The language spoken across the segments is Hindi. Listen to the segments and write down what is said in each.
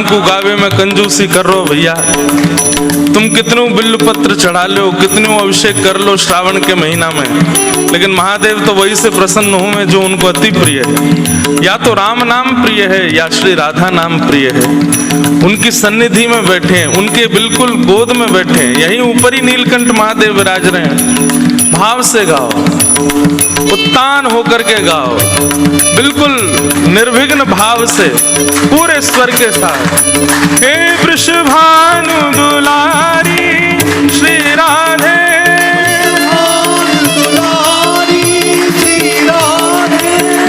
को गावे में कंजूसी कर रो भैया। तुम कितनों बिल्व पत्र चढ़ा लो, कितनों अभिषेक कर लो श्रावण के महीना में, लेकिन महादेव तो वही से प्रसन्न हो में जो उनको अति प्रिय है। या तो राम नाम प्रिय है या श्री राधा नाम प्रिय है। उनकी सन्निधि में बैठे हैं, उनके बिल्कुल गोद में बैठे हैं, यहीं ऊपर ही नीलकंठ महादेव विराज रहे हैं। भाव से गाओ, उत्तान होकर के गाओ, बिल्कुल निर्विघ्न भाव से, पूरे स्वर के साथ। हे वृषभानु दुलारी श्री राधे,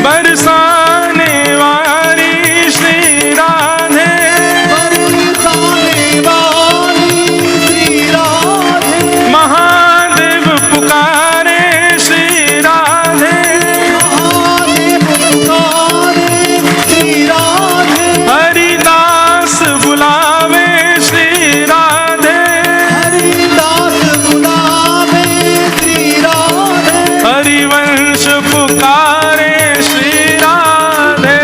बरसाने वाली श्री राधे, महादेव पुकारे श्री राधे, हरिदास बुलावे श्री राधे, हरिवंश पुकारे श्री राधे,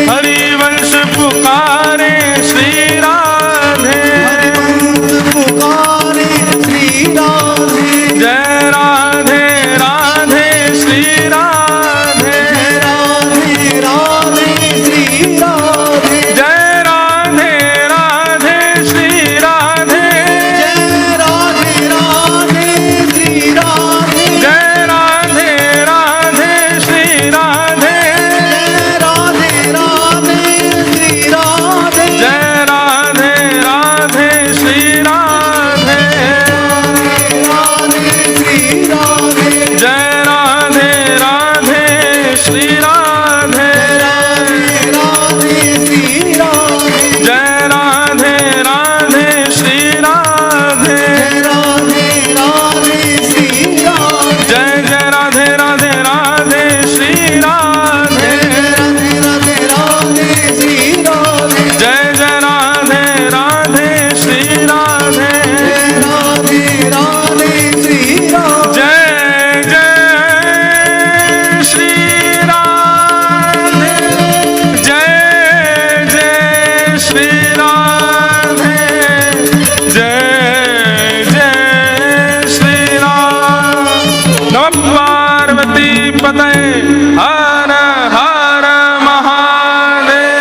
हरिवंश पुकारे श्री राधे, जय राधे राधे श्री राधे, जय राधे राधे श्री राधे, जय राधे राधे श्री राधे, जय राधे राधे श्री राधे, जय राधे राधे श्री राधे, जय राधे राधे श्री राधे, जय जय राधे राधे राधे श्री राधे, जय जय राधे राधे श्री राधे, जय जय श्री राधे, जय जय श्री राधे, जय जय श्री राधे। नमः पार्वती पतये, हर हर महादेव।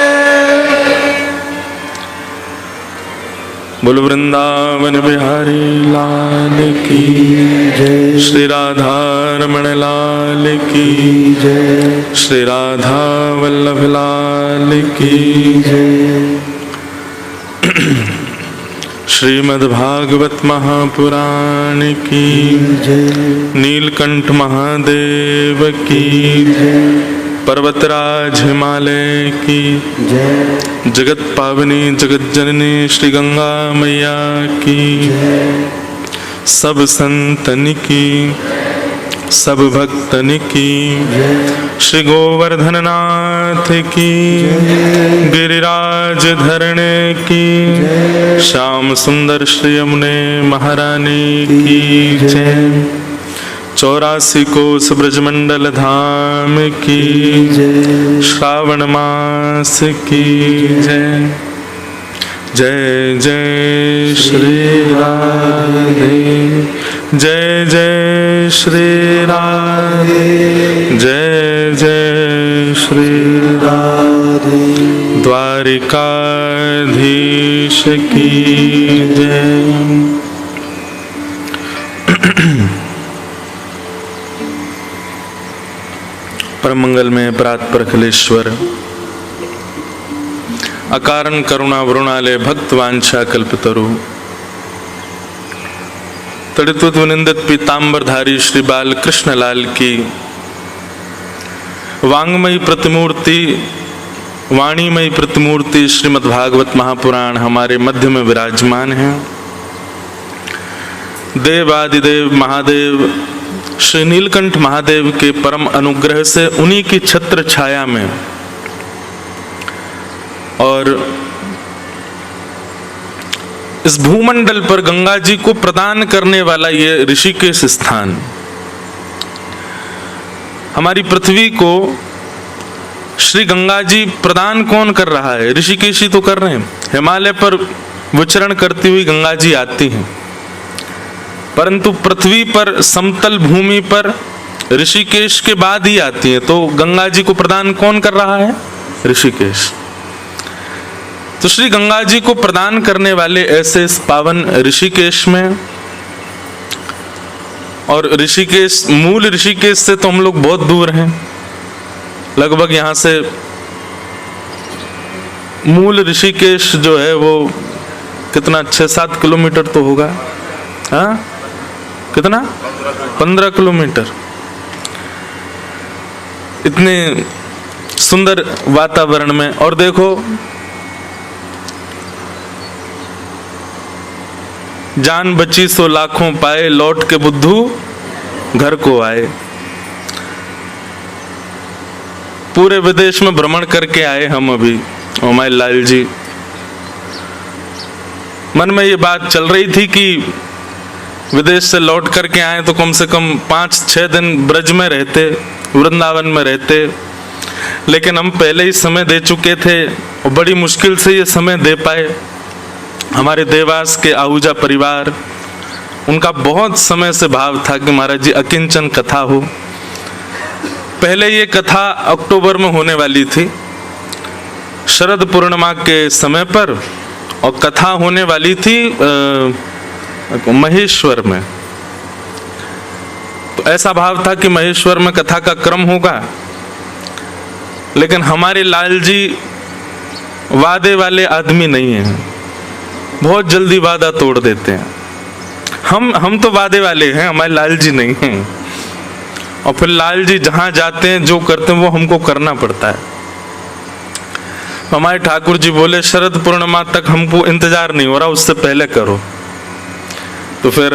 बोल वृंदावन बिहारी लाल की जय, श्री राधा रमण लाल की जय, श्री राधा वल्लभ लाल की जय। श्रीमद्भागवत महापुराण की जय, नीलकंठ महादेव की जय, पर्वतराज हिमालय की जय, जगत पावनी जगत जननी श्री गंगा मैया की जय, सब संतन की, सब भक्तन की, श्री गोवर्धन नाथ की, गिरिराज धरणे की, श्याम सुंदर श्री यमुने महारानी की जय, 84 कोस ब्रजमंडल धाम की जय, श्रावण मास की जय, जय जय श्री राधे, जय जय श्री राधे, जय जय श्री राधे, द्वारिकाधीश की जय। परम मंगल में परात्पर अखिलेश्वर, अकारण करुणा वरुणालय भक्त वांछा कल्पतरु, तड़ितुत विनिंदित पीतांबरधारी श्री बाल कृष्ण लाल की वांगमयी प्रतिमूर्ति, वाणीमयी प्रतिमूर्ति श्रीमद्भागवत महापुराण हमारे मध्य में विराजमान है। देवादिदेव महादेव श्री नीलकंठ महादेव के परम अनुग्रह से, उन्हीं की छत्र छाया में और इस भूमंडल पर गंगा जी को प्रदान करने वाला ये ऋषिकेश स्थान हमारी पृथ्वी को श्री गंगा जी प्रदान कौन कर रहा है? ऋषिकेश ही तो कर रहे हैं। हिमालय पर विचरण करती हुई गंगा जी आती हैं, परंतु पृथ्वी पर समतल भूमि पर ऋषिकेश के बाद ही आती है। तो गंगा जी को प्रदान कौन कर रहा है? ऋषिकेश। तो श्री गंगा जी को प्रदान करने वाले ऐसे इस पावन ऋषिकेश में, और ऋषिकेश, मूल ऋषिकेश से तो हम लोग बहुत दूर हैं, लगभग यहाँ से मूल ऋषिकेश जो है वो कितना 6-7 किलोमीटर तो होगा, हाँ कितना 15 किलोमीटर। इतने सुंदर वातावरण में, और देखो जान बची सो लाखों पाए, लौट के बुद्धू घर को आए। पूरे विदेश में भ्रमण करके आए हम अभी, हमारे लाल जी। मन में ये बात चल रही थी कि विदेश से लौट करके आए तो कम से कम 5-6 दिन ब्रज में रहते, वृंदावन में रहते, लेकिन हम पहले ही समय दे चुके थे और बड़ी मुश्किल से ये समय दे पाए। हमारे देवास के आहूजा परिवार, उनका बहुत समय से भाव था कि महाराज जी अकिंचन कथा हो। पहले ये कथा अक्टूबर में होने वाली थी, शरद पूर्णिमा के समय पर, और कथा होने वाली थी महेश्वर में। तो ऐसा भाव था कि महेश्वर में कथा का क्रम होगा, लेकिन हमारे लाल जी वादे वाले आदमी नहीं हैं, बहुत जल्दी वादा तोड़ देते हैं। हम तो वादे वाले हैं, हमारे लाल जी नहीं हैं। और फिर लाल जी जहां जाते हैं, जो करते हैं, वो हमको करना पड़ता है। हमारे ठाकुर जी बोले शरद पूर्णिमा तक हमको इंतजार नहीं हो रहा, उससे पहले करो। तो फिर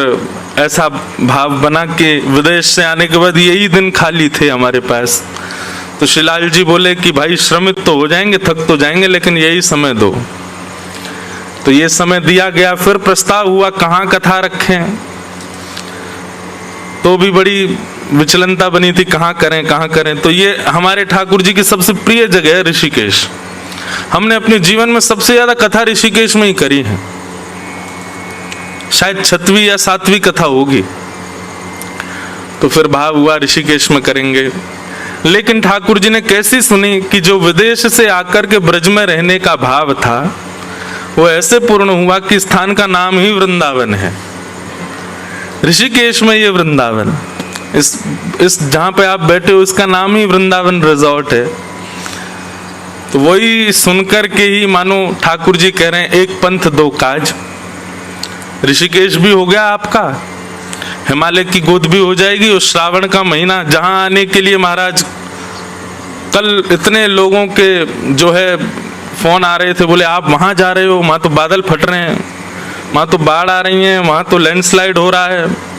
ऐसा भाव बना कि विदेश से आने के बाद यही दिन खाली थे हमारे पास। तो श्री लाल जी बोले कि भाई श्रमित तो हो जाएंगे, थक तो जाएंगे, लेकिन यही समय दो। तो ये समय दिया गया। फिर प्रस्ताव हुआ कहाँ कथा रखें, तो भी बड़ी विचलनता बनी थी, कहाँ करें। तो ये हमारे ठाकुर जी की सबसे प्रिय जगह है ऋषिकेश। हमने अपने जीवन में सबसे ज्यादा कथा ऋषिकेश में ही करी है, शायद 6वीं या 7वीं कथा होगी। तो फिर भाव हुआ ऋषिकेश में करेंगे। लेकिन ठाकुर जी ने कैसी सुनी कि जो विदेश से आकर के ब्रज में रहने का भाव था, वो ऐसे पूर्ण हुआ कि स्थान का नाम ही वृंदावन है। ऋषिकेश में ये वृंदावन, इस जहां पे आप बैठे हो, इसका नाम ही वृंदावन रिजॉर्ट है। तो वही सुनकर के ही मानो ठाकुर जी कह रहे हैं, एक पंथ दो काज। ऋषिकेश भी हो गया आपका, हिमालय की गोद भी हो जाएगी, और श्रावण का महीना जहां आने के लिए महाराज कल इतने लोगों के जो है फोन आ रहे थे, बोले आप वहां जा रहे हो, वहां तो बादल फट रहे हैं, वहां तो बाढ़ आ रही है, वहां तो लैंडस्लाइड हो रहा है।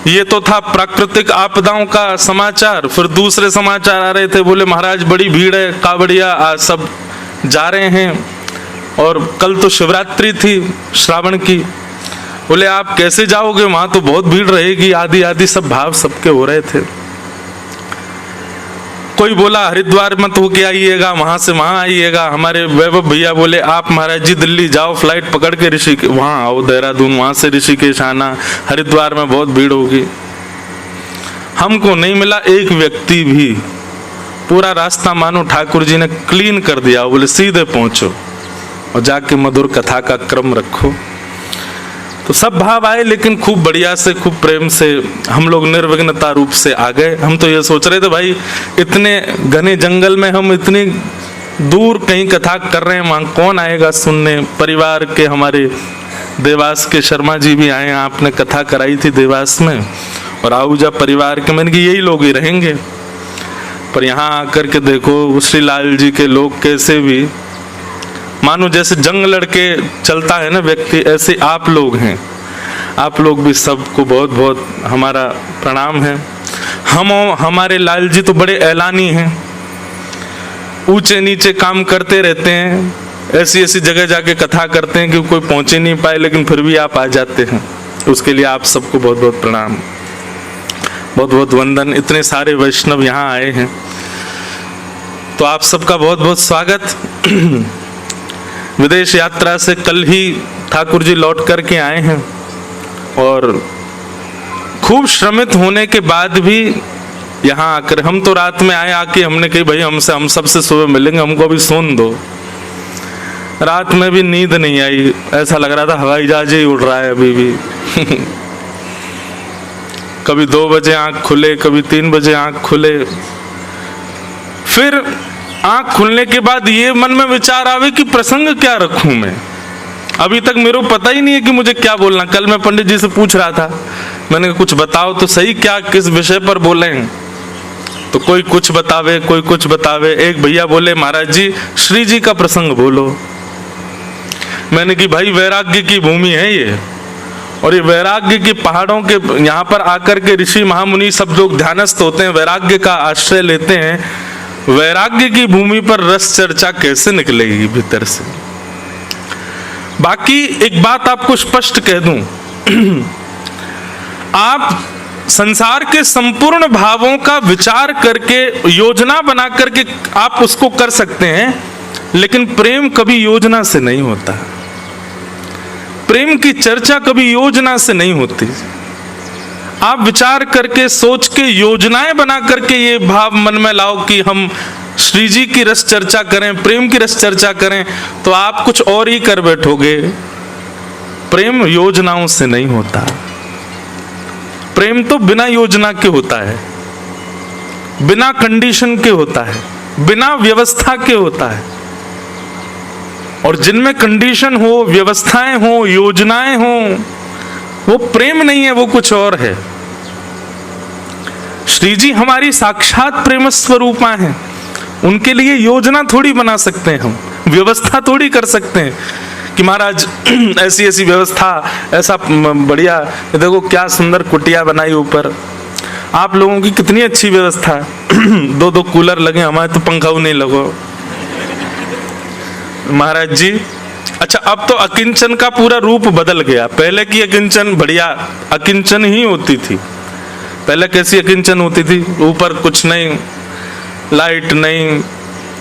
ये तो था प्राकृतिक आपदाओं का समाचार। फिर दूसरे समाचार आ रहे थे, बोले महाराज बड़ी भीड़ है, कावड़िया सब जा रहे हैं, और कल तो शिवरात्रि थी श्रावण की। बोले आप कैसे जाओगे, वहां तो बहुत भीड़ रहेगी, आदि सब भाव सबके हो रहे थे। कोई बोला हरिद्वार मत होके आइएगा, वहां से वहां आइएगा। हमारे वैभव भैया बोले आप महाराज जी दिल्ली जाओ, फ्लाइट पकड़ के ऋषिकेश वहां आओ, देहरादून, वहां से ऋषिकेश आना, हरिद्वार में बहुत भीड़ होगी। हमको नहीं मिला एक व्यक्ति भी, पूरा रास्ता मानो ठाकुर जी ने क्लीन कर दिया। बोले सीधे पहुंचो और जाके मधुर कथा का क्रम रखो। तो सब भाव आए, लेकिन खूब बढ़िया से, खूब प्रेम से हम लोग निर्विघ्नता रूप से आ गए। हम तो ये सोच रहे थे भाई इतने घने जंगल में हम इतनी दूर कहीं कथा कर रहे हैं, वहां कौन आएगा सुनने। परिवार के हमारे देवास के शर्मा जी भी आए, आपने कथा कराई थी देवास में, और आहूजा परिवार के, मैंने कि यही लोग ही रहेंगे। पर यहाँ आकर के देखो श्री लाल जी के लोग कैसे भी मानो जैसे जंग लड़के चलता है ना व्यक्ति, ऐसे आप लोग हैं। आप लोग भी सबको बहुत बहुत हमारा प्रणाम है। हमारे लाल जी तो बड़े ऐलानी हैं, ऊंचे नीचे काम करते रहते हैं, ऐसी ऐसी जगह जाके कथा करते हैं कि कोई पहुंचे नहीं पाए, लेकिन फिर भी आप आ जाते हैं। उसके लिए आप सबको बहुत बहुत प्रणाम, बहुत बहुत वंदन। इतने सारे वैष्णव यहाँ आए हैं। तो आप सबका बहुत बहुत स्वागत। विदेश यात्रा से कल ही ठाकुर जी लौट करके आए हैं और खूब श्रमित होने के बाद भी यहाँ आकर, हम तो रात में आए, आके हमने कही भाई हम सबसे सुबह मिलेंगे, हमको अभी सोने दो। रात में भी नींद नहीं आई, ऐसा लग रहा था हवाई जहाज ही उड़ रहा है अभी भी। कभी 2 बजे आंख खुले, कभी 3 बजे आंख खुले। फिर आंख खुलने के बाद ये मन में विचार आवे कि प्रसंग क्या रखूं मैं। अभी तक मेरे को पता ही नहीं है कि मुझे क्या बोलना। कल मैं पंडित जी से पूछ रहा था, मैंने कहा कुछ बताओ तो सही, क्या किस विषय पर बोले। तो कोई कुछ बतावे, कोई कुछ बतावे। एक भैया बोले महाराज जी श्री जी का प्रसंग बोलो। मैंने कि भाई वैराग्य की भूमि है ये, और ये वैराग्य के पहाड़ों के यहाँ पर आकर के ऋषि महामुनि सब लोग ध्यानस्थ होते हैं, वैराग्य का आश्रय लेते हैं। वैराग्य की भूमि पर रस चर्चा कैसे निकलेगी भीतर से। बाकी एक बात आपको स्पष्ट कह दूं, आप संसार के संपूर्ण भावों का विचार करके योजना बना करके आप उसको कर सकते हैं, लेकिन प्रेम कभी योजना से नहीं होता। प्रेम की चर्चा कभी योजना से नहीं होती। आप विचार करके सोच के योजनाएं बना करके ये भाव मन में लाओ कि हम श्री जी की रस चर्चा करें, प्रेम की रस चर्चा करें, तो आप कुछ और ही कर बैठोगे। प्रेम योजनाओं से नहीं होता। प्रेम तो बिना योजना के होता है, बिना कंडीशन के होता है, बिना व्यवस्था के होता है। और जिनमें कंडीशन हो, व्यवस्थाएं हो, योजनाएं हो, वो प्रेम नहीं है, वो कुछ और है। श्री जी हमारी साक्षात प्रेम स्वरूपा हैं। उनके लिए योजना थोड़ी बना सकते हैं हम, व्यवस्था थोड़ी कर सकते हैं कि महाराज ऐसी ऐसी व्यवस्था, ऐसा बढ़िया, देखो क्या सुंदर कुटिया बनाई ऊपर, आप लोगों की कितनी अच्छी व्यवस्था है। 2-2 कूलर लगे, हमारे तो पंखा नहीं लगो महाराज जी। अच्छा, अब तो अकिंचन का पूरा रूप बदल गया। पहले की अकिंचन बढ़िया अकिंचन ही होती थी। पहले कैसी अकिंचन होती थी? ऊपर कुछ नहीं, लाइट नहीं,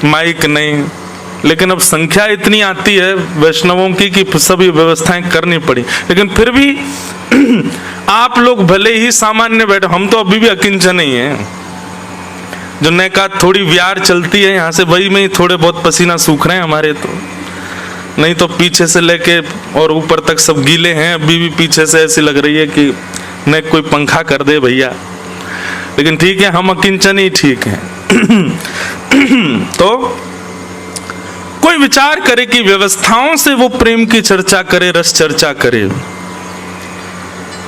माइक नहीं, लेकिन अब संख्या इतनी आती है वैष्णवों की कि सभी व्यवस्थाएं करनी पड़ी। लेकिन फिर भी आप लोग भले ही सामान्य बैठे, हम तो अभी भी अकिंचन ही हैं। जो नैका थोड़ी व्यार चलती है यहाँ से, वही में ही थोड़े बहुत पसीना सूख रहे हैं हमारे, तो नहीं तो पीछे से लेके और ऊपर तक सब गीले हैं। अभी भी पीछे से ऐसी लग रही है कि न कोई पंखा कर दे भैया। लेकिन ठीक है, हम अकिंचन ही ठीक हैं। तो कोई विचार करे कि व्यवस्थाओं से वो प्रेम की चर्चा करे, रस चर्चा करे,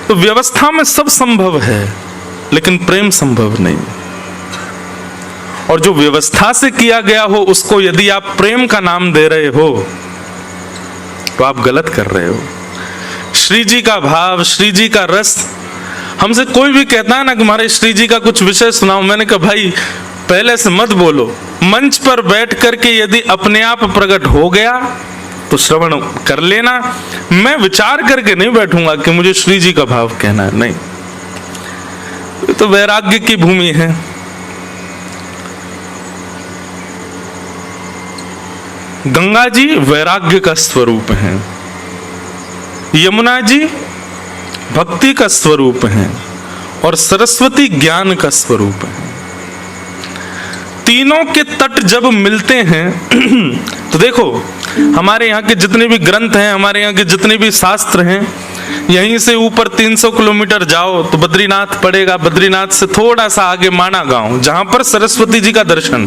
तो व्यवस्था में सब संभव है, लेकिन प्रेम संभव नहीं। और जो व्यवस्था से किया गया हो उसको यदि आप प्रेम का नाम दे रहे हो तो आप गलत कर रहे हो। श्री जी का भाव, श्री जी का रस, हमसे कोई भी कहता है ना कि हमारे श्री जी का कुछ विषय सुनाओ, मैंने कहा भाई पहले से मत बोलो। मंच पर बैठ करके यदि अपने आप प्रकट हो गया तो श्रवण कर लेना। मैं विचार करके नहीं बैठूंगा कि मुझे श्री जी का भाव कहना है, नहीं। ये तो वैराग्य की भूमि है। गंगा जी वैराग्य का स्वरूप हैं, यमुना जी भक्ति का स्वरूप हैं, और सरस्वती ज्ञान का स्वरूप है। तीनों के तट जब मिलते हैं तो देखो, हमारे यहाँ के जितने भी ग्रंथ हैं, हमारे यहाँ के जितने भी शास्त्र हैं, यहीं से ऊपर 300 किलोमीटर जाओ तो बद्रीनाथ पड़ेगा। बद्रीनाथ से थोड़ा सा आगे माना गांव, जहां पर सरस्वती जी का दर्शन,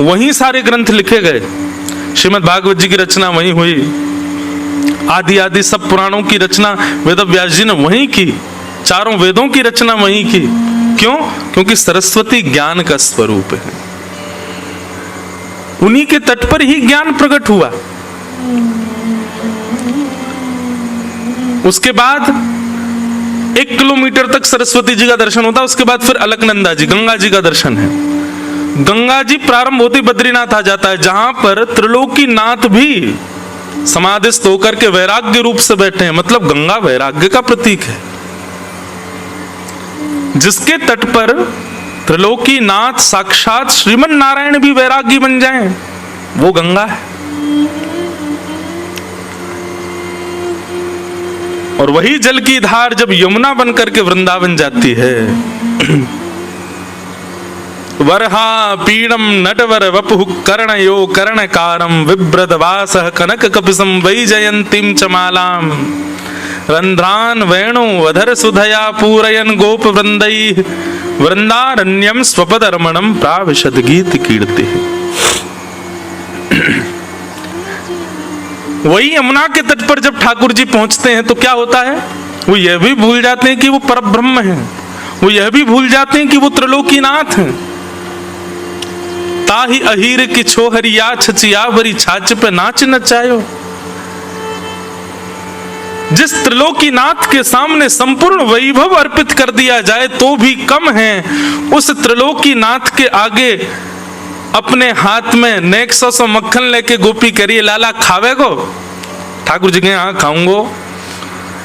वहीं सारे ग्रंथ लिखे गए। श्रीमद् भागवत जी की रचना वहीं हुई, आदि आदि सब पुराणों की रचना वेद व्यास जी ने वहीं की, चारों वेदों की रचना वहीं की। क्यों? क्योंकि सरस्वती ज्ञान का स्वरूप है। उन्हीं के तट पर ही ज्ञान प्रकट हुआ। उसके बाद 1 किलोमीटर तक सरस्वती जी का दर्शन होता, उसके बाद फिर अलकनंदा जी, गंगा जी का दर्शन है। गंगा जी प्रारंभ होती बद्रीनाथ आ जाता है, जहां पर त्रिलोकीनाथ भी समाधिस्थ होकर के वैराग्य रूप से बैठे हैं। मतलब गंगा वैराग्य का प्रतीक है। जिसके तट पर त्रिलोकीनाथ साक्षात श्रीमन नारायण भी वैरागी बन जाएं, वो गंगा है। और वही जल की धार जब यमुना बनकर के वृंदावन जाती है, वरहा पीड़म नटवर वपु कर्णयो कर्णकारम विभ्रदवासः कनक कपिसं वैजयंतीं च मालाम रंध्रान वेणु वधर सुधया पूरयन गोप वृंदैः वृंदारण्यम स्वपदरमणम प्राविशद गीत कीर्ति। वही यमुना के तट पर जब ठाकुर जी पहुंचते हैं तो क्या होता है, वो यह भी भूल जाते हैं कि वो परब्रह्म हैं, वो यह भी भूल जाते हैं कि वो त्रिलोकीनाथ हैं। ताही अहीर की छोहरिया छचिया भरी छाछ पे नाच नचायो। जिस त्रिलोकीनाथ के सामने संपूर्ण वैभव अर्पित कर दिया जाए तो भी कम है, उस त्रिलोकीनाथ के आगे अपने हाथ में नेक्सो सो मक्खन लेके गोपी करिए लाला खावे को। ठाकुर जी के हाँ खाऊंगो।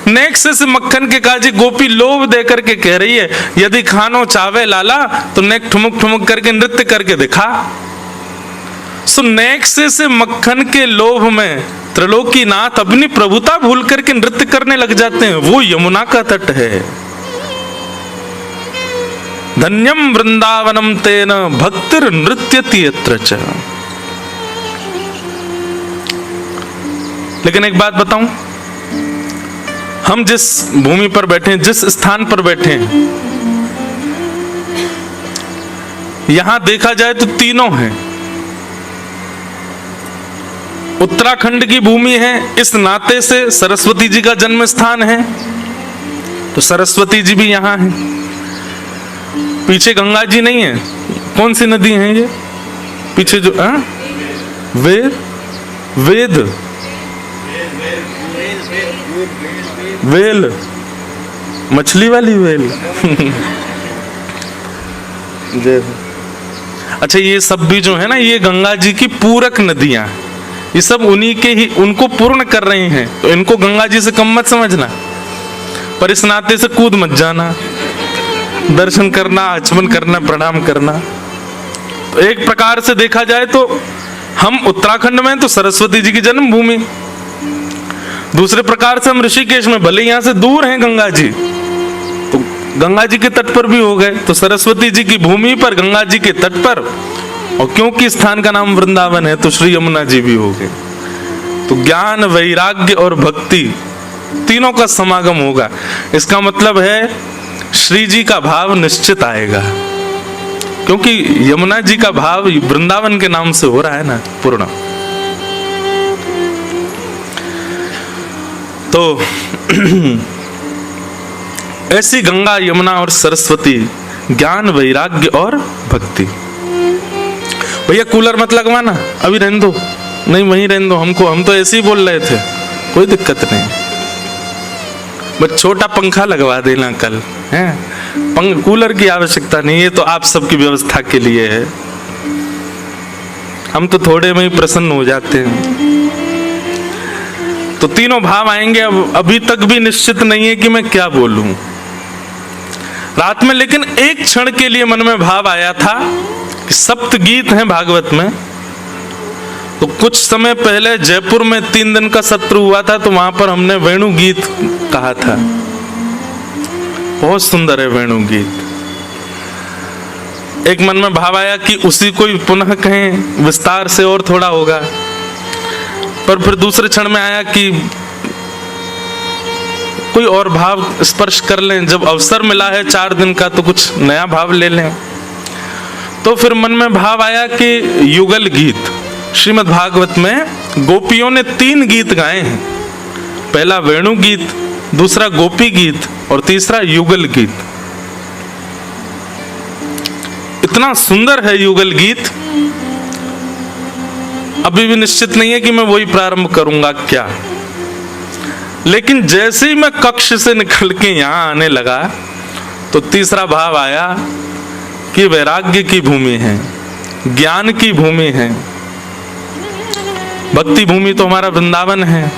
नेक्स से मक्खन के काजी गोपी लोभ दे करके कह रही है, यदि खानो चावे लाला तो नेक ठुमुक ठुमुक करके नृत्य करके दिखा। सो नेक्स से मक्खन के लोभ में त्रिलोकीनाथ अपनी प्रभुता भूल करके नृत्य करने लग जाते हैं। वो यमुना का तट है। धन्यम वृंदावनम तेन भक्तिर नृत्यति यत्र च। लेकिन एक बात बताऊं, हम जिस भूमि पर बैठे हैं, जिस स्थान पर बैठे हैं, यहां देखा जाए तो तीनों हैं। उत्तराखंड की भूमि है, इस नाते से सरस्वती जी का जन्म स्थान है, तो सरस्वती जी भी यहां है। पीछे गंगा जी नहीं है, कौन सी नदी है ये पीछे जो वेद वेद वेल, मछली वाली वेल। अच्छा, ये सब भी जो है ना, ये गंगा जी की पूरक नदियां, ये सब उन्हीं के ही, उनको पूर्ण कर रही हैं। तो इनको गंगा जी से कम मत समझना, पर इस नाते से कूद मत जाना, दर्शन करना, आचमन करना, प्रणाम करना। तो एक प्रकार से देखा जाए तो हम उत्तराखंड में तो सरस्वती जी की जन्मभूमि, दूसरे प्रकार से हम ऋषिकेश में, भले यहां से दूर हैं गंगा जी, तो गंगा जी के तट पर भी हो गए, तो सरस्वती जी की भूमि पर, गंगा जी के तट पर, और क्योंकि स्थान का नाम वृंदावन है तो श्री यमुना जी भी हो गए। तो ज्ञान, वैराग्य और भक्ति तीनों का समागम होगा। इसका मतलब है श्री जी का भाव निश्चित आएगा, क्योंकि यमुना जी का भाव वृंदावन के नाम से हो रहा है ना पूर्ण। तो ऐसी गंगा, यमुना और सरस्वती, ज्ञान, वैराग्य और भक्ति। भैया कूलर मत लगवाना, अभी रहने दो, नहीं वहीं रहने दो हमको, हम तो ऐसे ही बोल रहे थे, कोई दिक्कत नहीं, बस छोटा पंखा लगवा देना कल है। कूलर की आवश्यकता नहीं है, तो आप सबकी व्यवस्था के लिए है, हम तो थोड़े में ही प्रसन्न हो जाते हैं। तो तीनों भाव आएंगे। अब अभी तक भी निश्चित नहीं है कि मैं क्या बोलूं रात में, लेकिन एक क्षण के लिए मन में भाव आया था कि सप्त गीत हैं भागवत में। तो कुछ समय पहले जयपुर में 3 दिन का सत्र हुआ था, तो वहां पर हमने वेणु गीत कहा था, बहुत सुंदर है वेणु गीत। एक मन में भाव आया कि उसी को पुनः कहें, विस्तार से और थोड़ा होगा, पर फिर दूसरे क्षण में आया कि कोई और भाव स्पर्श कर लें, जब अवसर मिला है 4 दिन का तो कुछ नया भाव ले लें। तो फिर मन में भाव आया कि युगल गीत, श्रीमद् भागवत में गोपियों ने 3 गीत गाए हैं, पहला वेणु गीत, दूसरा गोपी गीत और तीसरा युगल गीत। इतना सुंदर है युगल गीत, अभी भी निश्चित नहीं है कि मैं वही प्रारंभ करूंगा क्या, लेकिन जैसे ही मैं कक्ष से निकल के यहां आने लगा तो तीसरा भाव आया कि वैराग्य की भूमि है, ज्ञान की भूमि है, भक्ति भूमि तो हमारा वृंदावन है।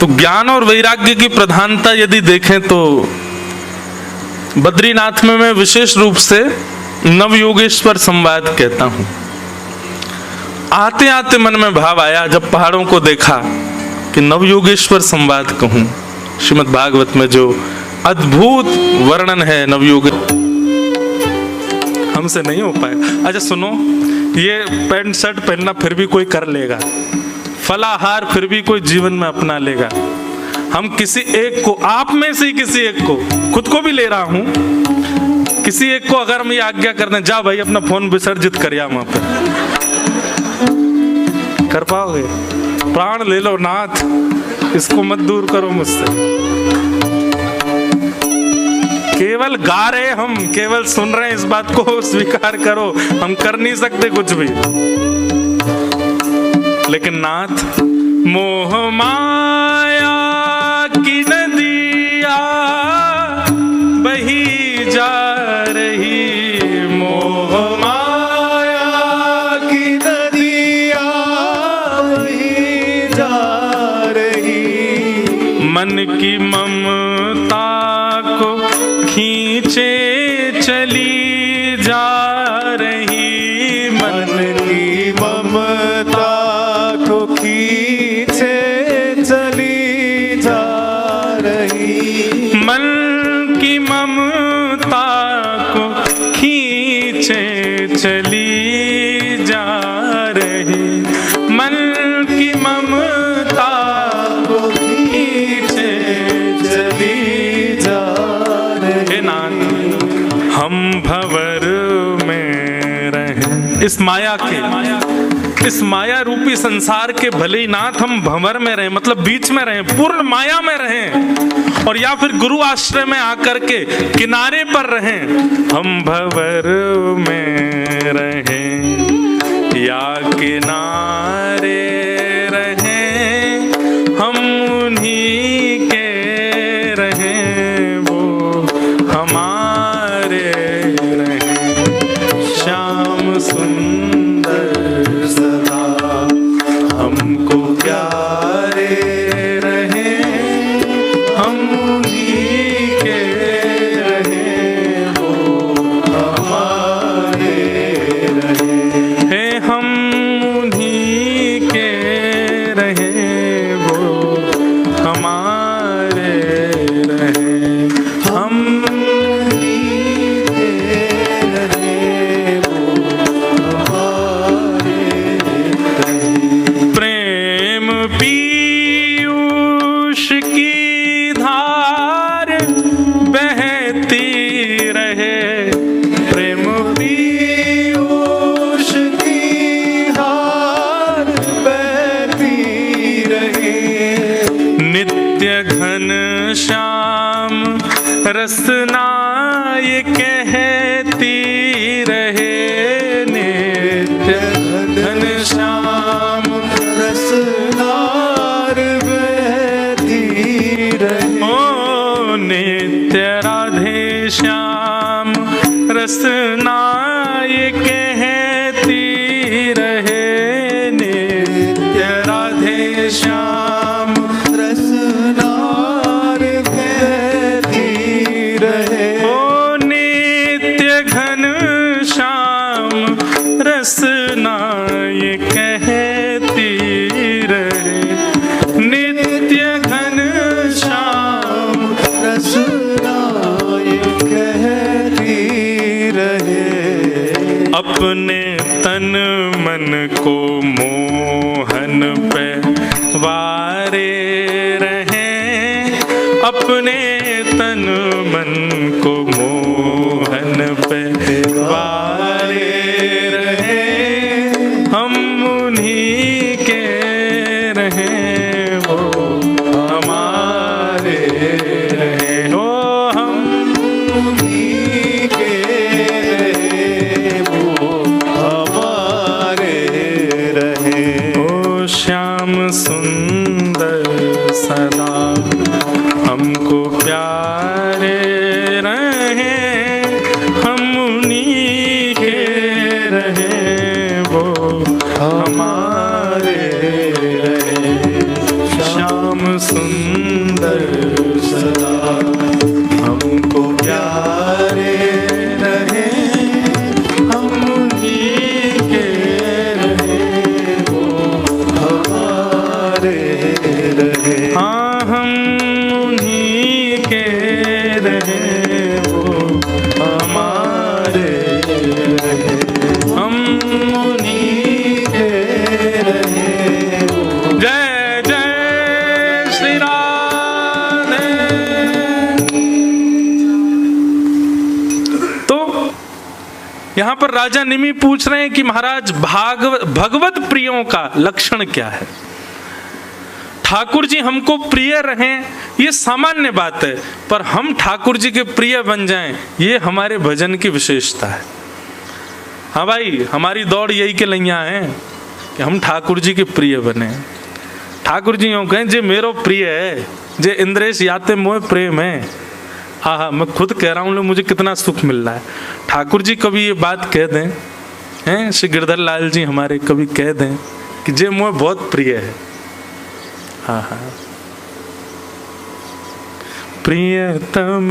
तो ज्ञान और वैराग्य की प्रधानता यदि देखें तो बद्रीनाथ में मैं विशेष रूप से नवयोगेश्वर संवाद कहता हूं। आते आते मन में भाव आया जब पहाड़ों को देखा कि नवयोगेश्वर संवाद कहूं। श्रीमद् भागवत में जो अद्भुत वर्णन है नवयोग, हमसे नहीं हो पाएगा। अच्छा सुनो, ये पैंट शर्ट पहनना फिर भी कोई कर लेगा, फलाहार फिर भी कोई जीवन में अपना लेगा। हम किसी एक को, आप में से किसी एक को, खुद को भी ले रहा हूं, किसी एक को अगर हम ये आज्ञा कर दें, जा भाई अपना फोन विसर्जित करिया वहां पर, कर पाओगे? प्राण ले लो नाथ, इसको मत दूर करो मुझसे। केवल गा रहे, हम केवल सुन रहे हैं, इस बात को स्वीकार करो। हम कर नहीं सकते कुछ भी, लेकिन नाथ मोह माया की नदिया बही जा रही, मोह माया की नदिया बही जा रही, मन की ममता को खींचे चली जा रही, मन की ममता को खींचे चली जा रही, मन की ममता को खींचे चली जा रही, मन की ममता को खींचे चली जा रही। हम भंवर में रहें, इस माया के, इस माया रूपी संसार के, भले ही नाथ हम भंवर में रहें, मतलब बीच में रहें, पूर्ण माया में रहें, और या फिर गुरु आश्रय में आकर के किनारे पर रहें। हम भंवर में रहें या किनारे रहें, हम उन्हीं के रहें, वो हमारे रहें। श्याम सुंदर सदा हमको प्यारे रहें, हम उन्हीं के रहें, वो हमारे रहें, हे हम उन्हीं के रहें, वो हमारे रहें, हम रसना ये कहती रहे, नित्य घनश्याम रसनार बहती रहे, ओ नित्य राधे श्याम रसना ये कहती रहे, नित्य राधे श्याम रसनार रसना ये कहती रहे, नित्य घनश्याम रसना ये कहती रहे। अपने तन मन को मोहन पे वारे रहें, अपने तन मन को मोहन पे वारे रहें, हम उन्हीं के रहें, वो हमारे रहें, ओ हम उन्हीं के रहें, वो हमारे रहें। ओ श्याम सुंदर सदा हमको प्यारे रहें, हम उन्हीं के रहें, वो हमारे रहें। श्याम सुंदर सदा हमको प्यारे यहां पर राजा निमि पूछ रहे हैं कि महाराज भगवत प्रियों का लक्षण क्या है। ठाकुर जी हमको प्रिय रहें ये सामान्य बात है, पर हम ठाकुर जी के प्रिय बन जाएं ये हमारे भजन की विशेषता है। हाँ भाई, हमारी दौड़ यही के लैया है कि हम ठाकुर जी के प्रिय बने। ठाकुर जी यूं कहें जे मेरो प्रिय है, जे इंद्रेश याते मोह प्रेम है। हाँ, मैं खुद कह रहा हूँ मुझे कितना सुख मिल रहा है। ठाकुर जी कभी ये बात कह दें, हैं श्री गिरधर लाल जी हमारे कभी कह दें कि जे मोह बहुत प्रिय है। हाँ हाँ, प्रियतम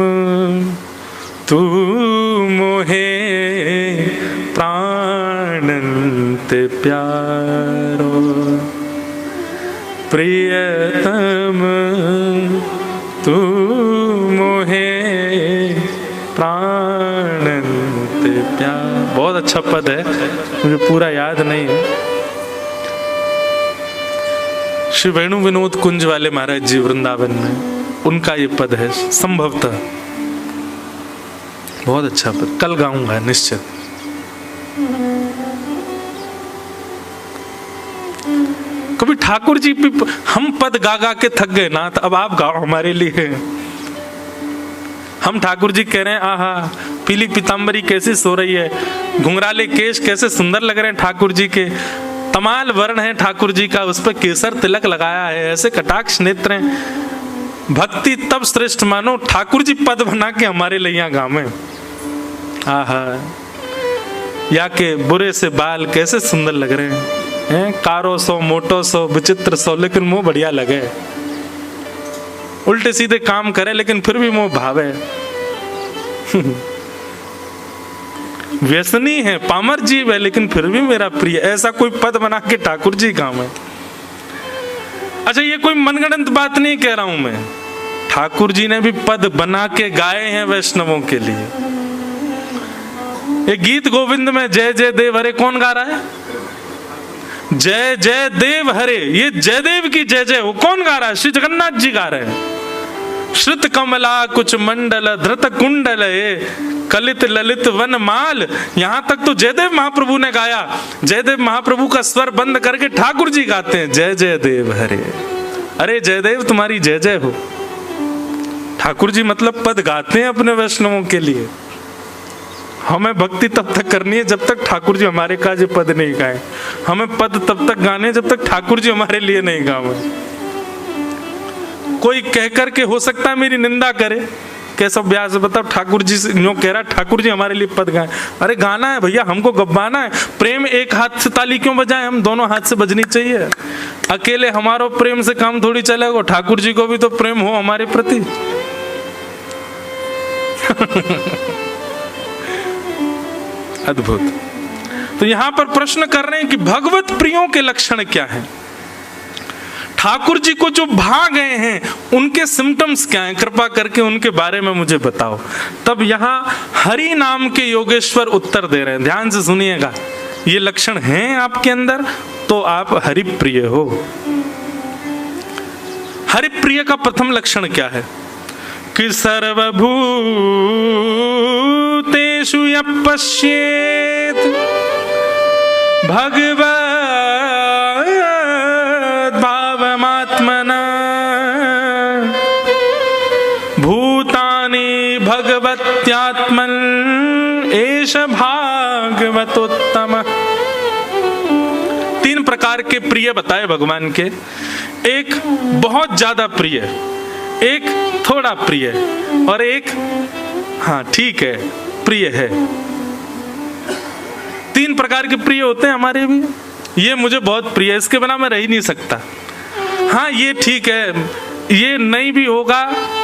तू मोहे प्राणंत प्यारो, प्रियतम तू मोहे प्राणंत प्यार। बहुत अच्छा पद है, मुझे पूरा याद नहीं है। श्री वेणु विनोद कुंज वाले महाराज जी वृंदावन में, उनका ये पद है संभवतः। बहुत अच्छा पद, कल गाऊंगा निश्चित। कभी ठाकुर जी हम पद गा गा के थक गए ना, तो अब आप गाओ हमारे लिए। हम ठाकुर जी कह रहे हैं आहा पीली पीताम्बरी कैसी सो रही है, घुंघराले केश कैसे सुंदर लग रहे हैं ठाकुर जी के, तमाल वर्ण है ठाकुर जी का, उस पर केसर तिलक लगाया है, ऐसे कटाक्ष नेत्र हैं। भक्ति तब श्रेष्ठ मानो ठाकुर जी पद बना के हमारे लिए गावे। आहा, या के बुरे से बाल कैसे सुंदर लग रहे हैं, कारो सो मोटो सो विचित्र सो, लेकिन मुंह बढ़िया लगे। उल्टे सीधे काम करे लेकिन फिर भी मुंह भावे। व्यसनी है, पामर जीव है, लेकिन फिर भी मेरा प्रिय। ऐसा कोई पद बना के ठाकुर जी काम है। अच्छा, ये कोई मनगढ़ंत बात नहीं कह रहा हूं मैं, ठाकुर जी ने भी पद बना के गाए हैं वैष्णवों के लिए। एक गीत गोविंद में जय जय देव हरे कौन गा रहा है? जय जय देव हरे, ये जयदेव की जय जय हो कौन गा रहा है? श्री जगन्नाथ जी गा रहे हैं। श्रुत कमला कुछ मंडल धृत कुंडल कलित ललित वन माल, यहां तक तो जयदेव महाप्रभु ने गाया। जयदेव महाप्रभु का स्वर बंद करके ठाकुर जी गाते हैं जय जय देव हरे। अरे जयदेव तुम्हारी जय जय हो। ठाकुर जी मतलब पद गाते हैं अपने वैष्णवों के लिए। हमें भक्ति तब तक करनी है जब तक ठाकुर जी हमारे काज पद नहीं गाए। हमें पद तब तक गाने जब तक ठाकुर जी हमारे लिए नहीं गावे। कोई कह करके हो सकता है मेरी निंदा करे, कैसा व्यास बताओ ठाकुर जी से यूं कह रहा ठाकुर जी हमारे लिए पद गाए। अरे गाना है भैया, हमको गब्बाना है। प्रेम एक हाथ से ताली क्यों बजाएं, हम दोनों हाथ से बजनी चाहिए। अकेले हमारो प्रेम से काम थोड़ी चलेगा, ठाकुर जी को भी तो प्रेम हो हमारे प्रति। अद्भुत। तो यहां पर प्रश्न कर रहे हैं कि भगवत प्रियों के लक्षण क्या हैं। ठाकुर जी को जो भा गए हैं उनके सिम्टम्स क्या हैं, कृपा करके उनके बारे में मुझे बताओ। तब यहां हरि नाम के योगेश्वर उत्तर दे रहे हैं, ध्यान से सुनिएगा। ये लक्षण हैं आपके अंदर तो आप हरि प्रिय हो। हरि प्रिय का प्रथम लक्षण क्या है कि सर्वभूतेषु यः पश्येत् भगवद्भावमात्मना भूतानि भगवत्यात्मन् एष भागवतोत्तमः। तीन प्रकार के प्रिय बताए भगवान के। एक बहुत ज्यादा प्रिय, एक थोड़ा प्रिय और एक हाँ ठीक है प्रिय है। तीन प्रकार के प्रिय होते हैं हमारे भी। ये मुझे बहुत प्रिय है, इसके बिना मैं रह ही नहीं सकता। हाँ ये ठीक है, ये नहीं भी होगा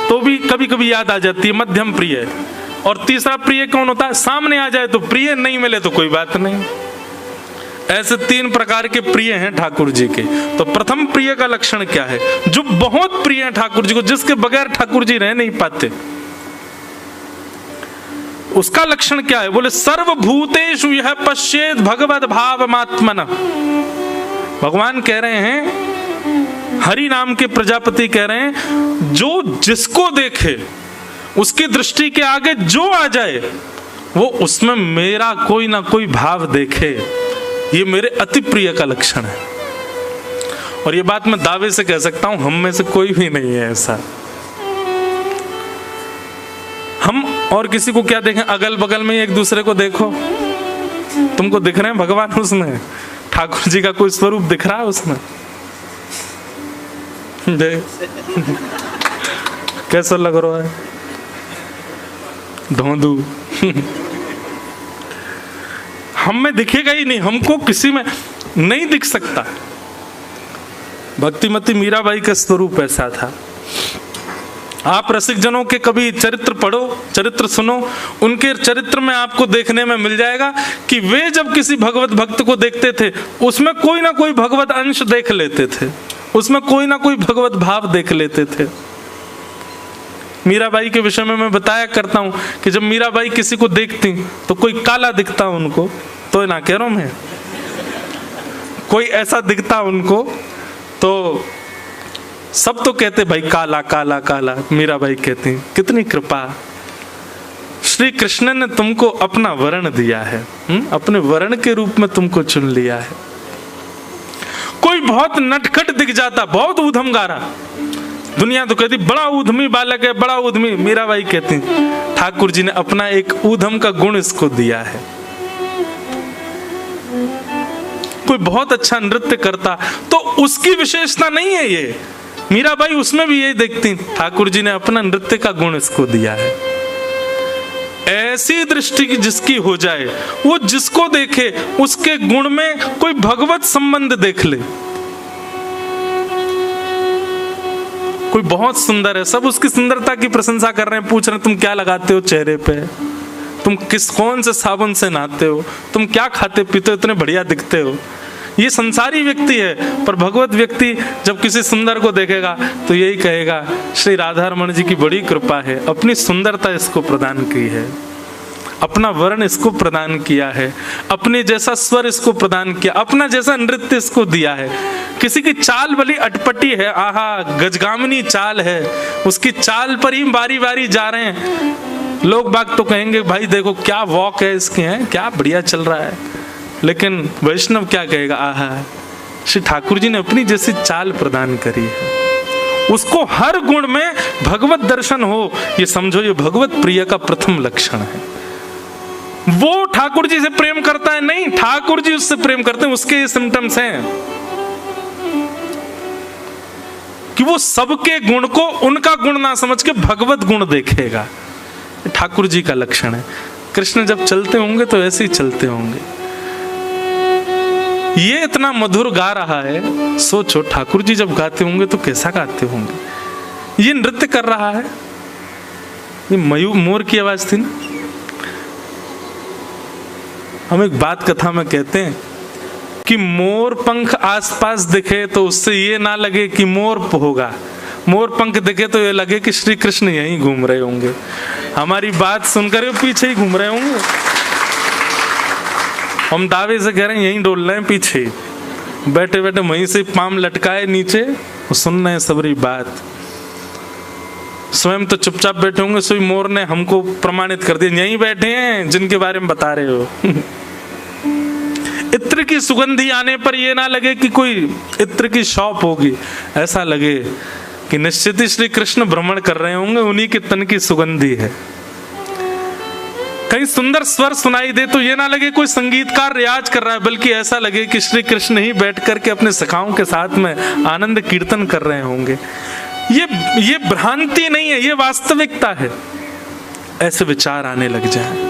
तो भी कभी कभी याद आ जाती है, मध्यम प्रिय। और तीसरा प्रिय कौन होता है? सामने आ जाए तो प्रिय, नहीं मिले तो कोई बात नहीं। ऐसे तीन प्रकार के प्रिय हैं ठाकुर जी के। तो प्रथम प्रिय का लक्षण क्या है? जो बहुत प्रिय है ठाकुर जी को, जिसके बगैर ठाकुर जी रह नहीं पाते। उसका लक्षण क्या है? बोले सर्वभूतेषु यः पश्येत् भगवद् भावमात्मनः। भगवान कह रहे हैं, हरि नाम के प्रजापति कह रहे हैं, जो जिसको देखे उसकी दृष्टि के आगे जो आ जाए वो उसमें मेरा कोई ना कोई भाव देखे, ये मेरे अति प्रिय का लक्षण है। और ये बात मैं दावे से कह सकता हूं, हम में से कोई भी नहीं है ऐसा। हम और किसी को क्या देखें, अगल बगल में एक दूसरे को देखो, तुमको दिख रहे हैं भगवान उसमें, ठाकुर जी का कोई स्वरूप दिख रहा है उसमें? कैसा लग रहा है? धोंधू हम में दिखेगा ही नहीं, हमको किसी में नहीं दिख सकता। भक्तिमती मीराबाई का स्वरूप ऐसा था। आप रसिक जनों के कभी चरित्र पढ़ो, चरित्र सुनो, उनके चरित्र में आपको देखने में मिल जाएगा कि वे जब किसी भगवत भक्त को देखते थे उसमें कोई ना कोई भगवत अंश देख लेते थे, उसमें कोई ना कोई भगवत भाव देख लेते थे। मीराबाई के विषय में मैं बताया करता हूं कि जब मीराबाई किसी को देखती तो कोई काला दिखता उनको, तो ना कह रहा हूं मैं, कोई ऐसा दिखता उनको तो सब तो कहते भाई काला काला काला, मीराबाई कहती कितनी कृपा, श्री कृष्ण ने तुमको अपना वर्ण दिया है, अपने वर्ण के रूप में तुमको चुन लिया है। कोई बहुत नटखट दिख जाता, बहुत ऊधमगारा, दुनिया तो कहती बड़ा ऊधमी बालक है, बड़ा ऊधमी, मीराबाई कहती ठाकुर जी ने अपना एक ऊधम का गुण इसको दिया है। कोई बहुत अच्छा नृत्य करता तो उसकी विशेषता नहीं है ये, मीराबाई उसमें भी यही देखती ठाकुर जी ने अपना नृत्य का गुण इसको दिया है। ऐसी दृष्टि जिसकी हो जाए, वो जिसको देखे उसके गुण में कोई भगवत संबंध देख ले। कोई बहुत सुंदर है, सब उसकी सुंदरता की प्रशंसा कर रहे हैं, पूछ रहे हैं तुम क्या लगाते हो चेहरे पे, तुम कौन से साबुन से नहाते हो, तुम क्या खाते पीते हो, इतने बढ़िया दिखते हो। ये संसारी व्यक्ति है, पर भगवत व्यक्ति जब किसी सुंदर को देखेगा तो यही कहेगा श्री राधा रमण जी की बड़ी कृपा है, अपनी सुंदरता इसको प्रदान की है, अपना वर्ण इसको प्रदान किया है, अपने जैसा स्वर इसको प्रदान किया, अपना जैसा नृत्य इसको दिया है। किसी की चाल भली अटपटी है, आहा गजगामिनी चाल है, उसकी चाल पर ही बारी बारी जा रहे हैं, लोग बाग तो कहेंगे भाई देखो क्या वॉक है इसके, हैं क्या बढ़िया चल रहा है। लेकिन वैष्णव क्या कहेगा, आहा श्री ठाकुर जी ने अपनी जैसी चाल प्रदान करी है, उसको हर गुण में भगवत दर्शन हो, ये समझो ये भगवत प्रिय का प्रथम लक्षण है। वो ठाकुर जी से प्रेम करता है नहीं, ठाकुर जी उससे प्रेम करते हैं, उसके ये सिम्टम्स हैं कि वो सबके गुण को उनका गुण ना समझ के भगवत गुण देखेगा। ठाकुर जी का लक्षण है। कृष्ण जब चलते होंगे तो ऐसे ही चलते होंगे। ये इतना मधुर गा रहा है, सोचो ठाकुर जी जब गाते होंगे तो कैसा गाते होंगे। ये नृत्य कर रहा है, ये मयूर मोर की आवाज थी ना। हम एक बात कथा में कहते हैं कि मोर पंख आसपास दिखे तो उससे ये ना लगे कि मोर होगा, मोर पंख दिखे तो ये लगे कि श्री कृष्ण यहीं घूम रहे होंगे, हमारी बात सुनकर वो पीछे ही घूम रहे होंगे। हम दावे से कह रहे हैं यहीं डोल रहे हैं, पीछे बैठे बैठे वहीं से पाम लटकाए नीचे, सुन रहे हैं सबरी बात। स्वयं तो चुपचाप बैठे होंगे, सोई मोर ने हमको प्रमाणित कर दिया यहीं बैठे हैं जिनके बारे में बता रहे हो। इत्र की सुगंधी आने पर ये ना लगे कि कोई इत्र की शॉप होगी, ऐसा लगे कि निश्चित ही श्री कृष्ण भ्रमण कर रहे होंगे, उन्हीं के तन की सुगंधी है। कहीं सुंदर स्वर सुनाई दे तो ये ना लगे कोई संगीतकार रियाज कर रहा है, बल्कि ऐसा लगे कि श्री कृष्ण ही बैठ करके अपने सखाओं के साथ में आनंद कीर्तन कर रहे होंगे। ये भ्रांति नहीं है, ये वास्तविकता है। ऐसे विचार आने लग जाए,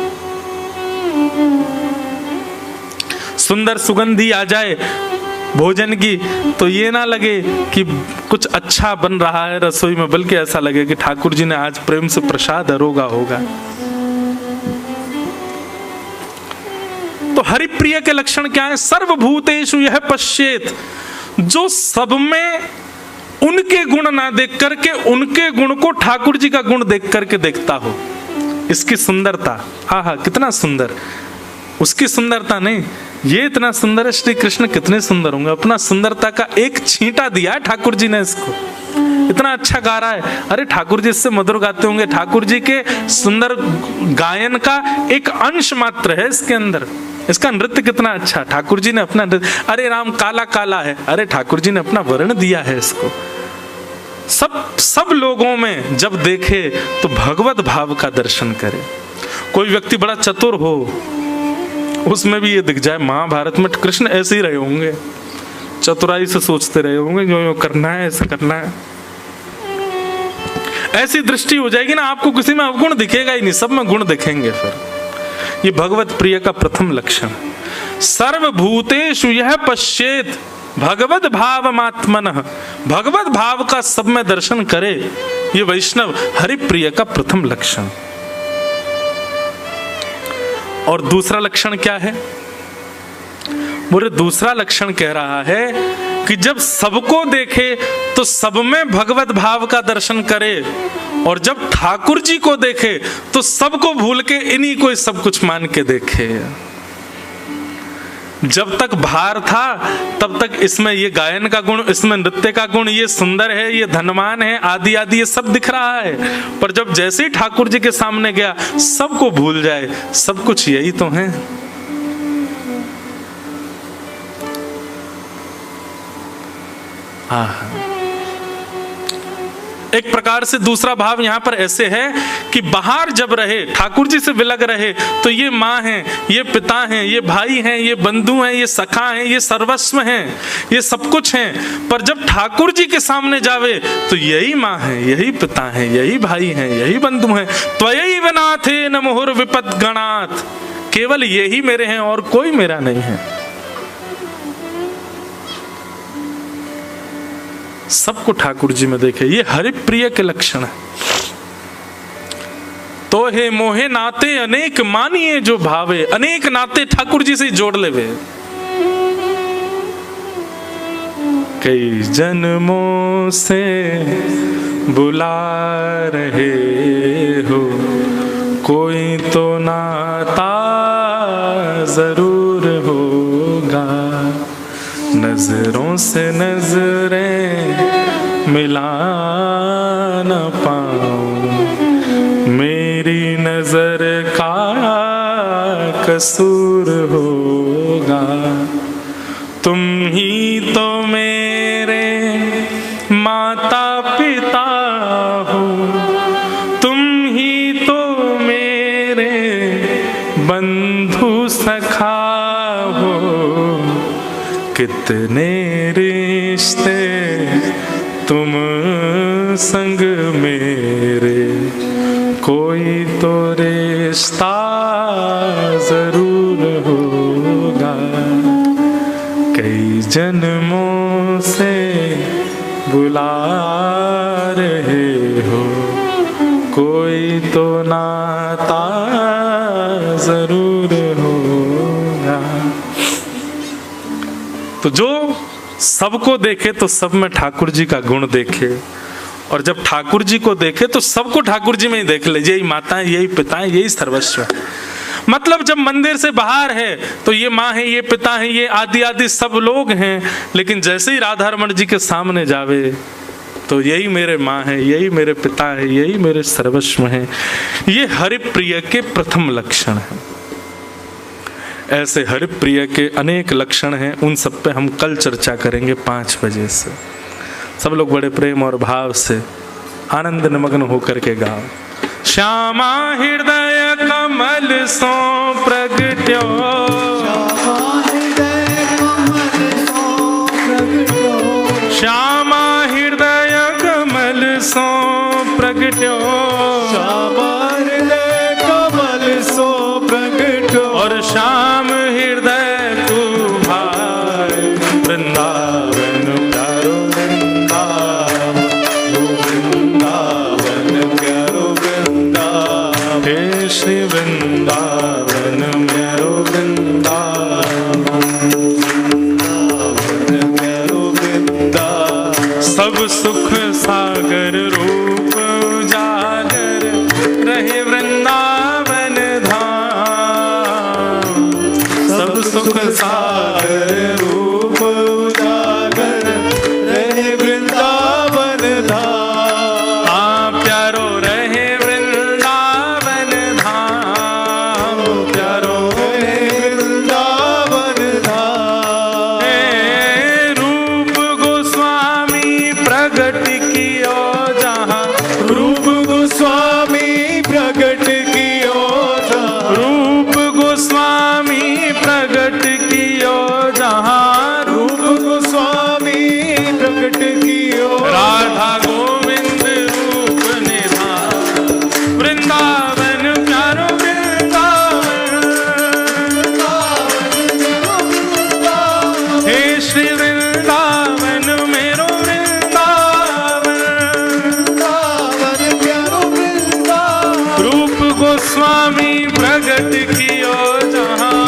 सुंदर सुगंधी आ जाए भोजन की तो ये ना लगे कि कुछ अच्छा बन रहा है रसोई में, बल्कि ऐसा लगे कि ठाकुर जी ने आज प्रेम से प्रसाद अरोगा होगा। तो हरिप्रिय के लक्षण क्या है? सर्वभूतेषु यह पश्येत, जो सब में उनके गुण ना देख करके उनके गुण को ठाकुर जी का गुण देख करके देखता हो। इसकी सुंदरता, आहा कितना सुंदर, उसकी सुंदरता नहीं, ये इतना सुंदर है, श्री कृष्ण कितने सुंदर होंगे। अपना सुंदरता का एक छींटा दिया है ठाकुर जी ने इसको, इतना अच्छा गा रहा है, अरे ठाकुर जी इससे मधुर गाते होंगे। ठाकुर जी के सुंदर गायन का एक अंश मात्र है इसके अंदर। इसका नृत्य कितना अच्छा, ठाकुर जी ने अपना अरे राम काला काला है, अरे ठाकुर जी ने अपना वर्ण दिया है इसको। सब लोगों में जब देखे तो भगवत भाव का दर्शन करे। कोई व्यक्ति बड़ा चतुर हो, उसमें भी ये दिख जाए, महाभारत में कृष्ण ऐसे ही रहे होंगे, चतुराई से सोचते रहे होंगे, जो यो करना है ऐसा करना है। ऐसी दृष्टि हो जाएगी ना, आपको किसी में अवगुण दिखेगा ही नहीं, सब में गुण दिखेंगे। फिर ये भगवत प्रिय का प्रथम लक्षण। सर्वभूतेषु यह पश्येत भगवत भावमात्मनः, भगवत भाव का सब में दर्शन करे, ये वैष्णव हरिप्रिय का प्रथम लक्षण। और दूसरा लक्षण क्या है? बोले दूसरा लक्षण कह रहा है कि जब सबको देखे तो सब में भगवत भाव का दर्शन करे, और जब ठाकुर जी को देखे तो सबको भूल के इन्हीं को सब कुछ मान के देखे। जब तक भार था तब तक इसमें ये गायन का गुण, इसमें नृत्य का गुण, ये सुंदर है, ये धनवान है, आदि आदि ये सब दिख रहा है। पर जब जैसे ही ठाकुर जी के सामने गया सबको भूल जाए, सब कुछ यही तो है। एक प्रकार से दूसरा भाव यहां पर ऐसे है कि बाहर जब रहे, ठाकुर जी से विलग रहे, तो ये माँ हैं, ये पिता हैं, ये भाई हैं, ये बंधु हैं, ये सखा हैं, ये सर्वस्व हैं, ये सब कुछ हैं। पर जब ठाकुर जी के सामने जावे तो यही माँ है, यही पिता हैं, यही भाई हैं, यही बंधु हैं। त्वयैव नाथेन मुहुर विपद गणात्, केवल यही मेरे हैं और कोई मेरा नहीं है। सबको ठाकुर जी में देखे, ये हरिप्रिय के लक्षण है। तो हे मोहे नाते अनेक मानिए जो भावे, अनेक नाते ठाकुर जी से जोड़ ले वे। कई जन्मों से बुला रहे हो, कोई तो नाता जरूर होगा। नजरों से नजरें मिला न पाऊं, मेरी नजर का कसूर होगा। तुम ही तो मेरे माता पिता हो, तुम ही तो मेरे बंधु सखा हो। कितने रिश्ते तुम संग मेरे, कोई तो रिश्ता जरूर होगा। कई जन्मों से बुला रहे हो, कोई तो नाता जरूर होगा। तो जो सबको देखे तो सब में ठाकुर जी का गुण देखे, और जब ठाकुर जी को देखे तो सबको ठाकुर जी में ही देख ले, यही माता है, यही पिता है, यही सर्वस्व है। मतलब जब मंदिर से बाहर है तो ये माँ है, ये पिता है, ये आदि आदि सब लोग हैं, लेकिन जैसे ही राधा रमण जी के सामने जावे तो यही मेरे माँ है, यही मेरे पिता है, यही मेरे सर्वस्व है। ये हरिप्रिय के प्रथम लक्षण है। ऐसे हरिप्रिय के अनेक लक्षण हैं, उन सब पे हम कल चर्चा करेंगे 5 बजे से। सब लोग बड़े प्रेम और भाव से आनंद निमग्न होकर के गाओ। श्यामा हृदय कमल सो प्रगट्यो, श्यामा हृदय कमल सो प्रगट्यो, श्यामा हृदय कमल सो प्रगट्यो। और श्याम हृदय तू भाई वृंदावन प्यारो वृंदावन, वृंदावन प्यारो वृंदावन, हे श्री वृंदावन मेरो वृंदावन, प्यारो वृंदावन। सब सुख सागर रूप उजागर रहे वृंदावन धाम, सब सुख सागर रूप उजागर रहे वृंदावन धाम। प्रगट कियो जहाँ, रूप गोस्वामी प्रगट कियो जहाँ, रूप गोस्वामी प्रगट कियो जहाँ, रूप गोस्वामी प्रगट कियो राधा गोविंद रूप निधान, वृंदावन प्यारो वृंदावन, हे श्री वृंदावन मेरो वृंदावन, प्यारो वृंदावन, रूप गोस्वामी प्रगट कियो जहाँ।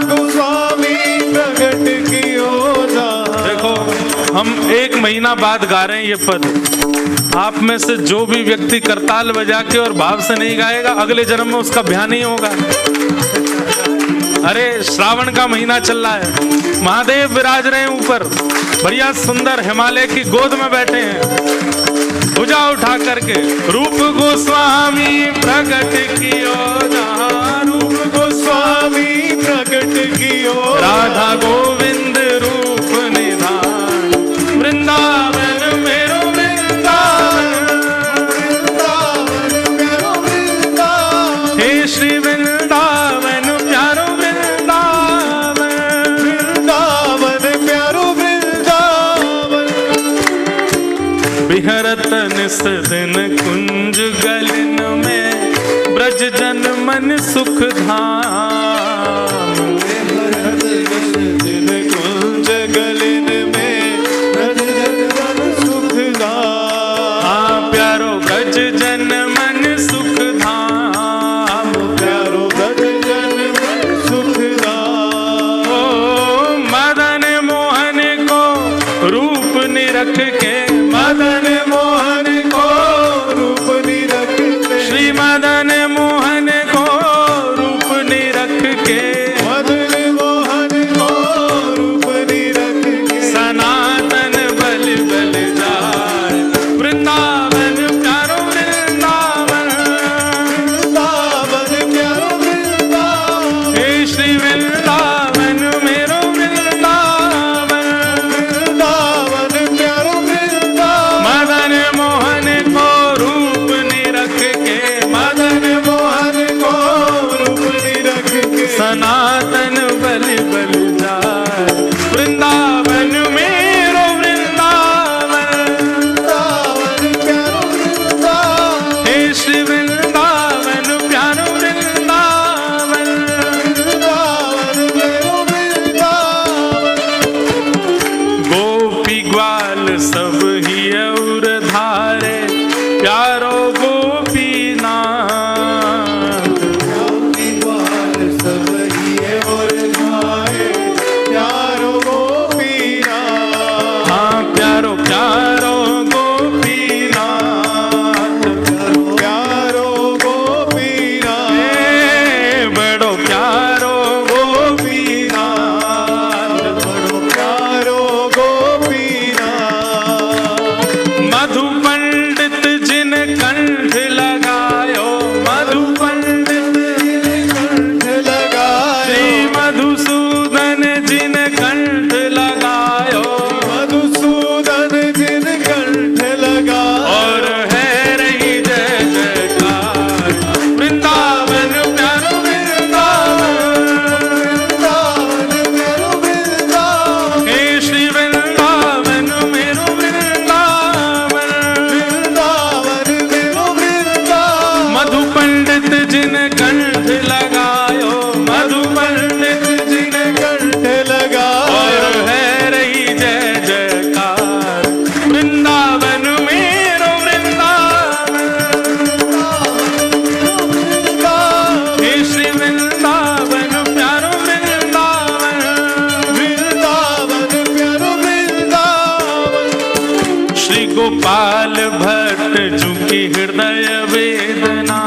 गोस्वामी प्रगट कियो जहाँ। देखो हम 1 महीना बाद गा रहे हैं ये पद। आप में से जो भी व्यक्ति करताल बजा के और भाव से नहीं गाएगा, अगले जन्म में उसका ब्याह नहीं होगा। अरे श्रावण का महीना चल रहा है, महादेव विराज रहे हैं ऊपर, बढ़िया सुंदर हिमालय की गोद में बैठे हैं, भुजा उठा करके। रूप गोस्वामी प्रगट कियो जहाँ, रूप गोस्वामी प्रगट कियो राधा गोविंद रूप निधान, वृंदावन मेरो वृंदावन, वृंदावन प्यारो वृंदावन, हे श्री वृंदावन प्यारो वृंदावन, वृंदावन प्यारो वृंदावन, बिहरत निस दिन कुंज गलन में, ब्रज जन मन सुख धाम, दिन कुंज गलिन में ब्रज जन सुख धाम, हाँ प्यारो ब्रज जन मन सुख धाम, प्यारो ब्रज जन मन सुख धाम, ओ मदन मोहन को रूप निरख के, मदन मोहन को रूप निरखते, श्री मदन मोहन को रूप निरख के, मदन मोहन को रूप निरखते, सनातन बल बल जाय, वृंदावन प्यारो वृंदावन, वृंदावन प्यारो वृंदावन, हे श्री वृंदावन मेरो वृंदावन, वृंदावन प्यारो वृंदावन, मदन मोहन को रूप निरख के, मदन मोहन को रूप निरखते, सनातन बल बल जाय, वृंदावन मेरो वृंदावन, वृंदावन प्यारो वृंदावन, हे श्री वृंदावन प्यारो वृंदावन, वृंदावन प्यारो वृंदावन, गोपी ग्वाल सब ही और धारे, प्यारो गोपीनाथ, गोपीवाल सब ही और धारे, प्यारो गोपीनाथ, हाँ प्यारो प्यारो गोपीनाथ, प्यारो गोपीनाथ, हे बड़ो प्यारो गोपीनाथ, बड़ो प्यारो गोपीनाथ, मधु पंडित जिन कंठ लगायो, मधु पंडित कंठ लगायो, श्री मधुसूदन जिन कंठ लगायो, मधुसूदन जिन कंठ लगायो, और है रही जय जयकार, वृंदावन प्यारो वृंदावन, वृंदावन मेरो वृंदावन, हे श्री वृंदावन मेरो वृंदावन, वृंदावन मेरो वृंदावन, मधु पंडित जिन कंठ लगायो, मधु पंडित जिन कंठ और लगायो, है रही जय जयकार, वृंदावन मेरो वृंदावन, हे श्री वृंदावन प्यारो वृंदावन, वृंदावन प्यारो वृंदावन, श्री गोपाल भट्ट झुकी हृदय वेदना,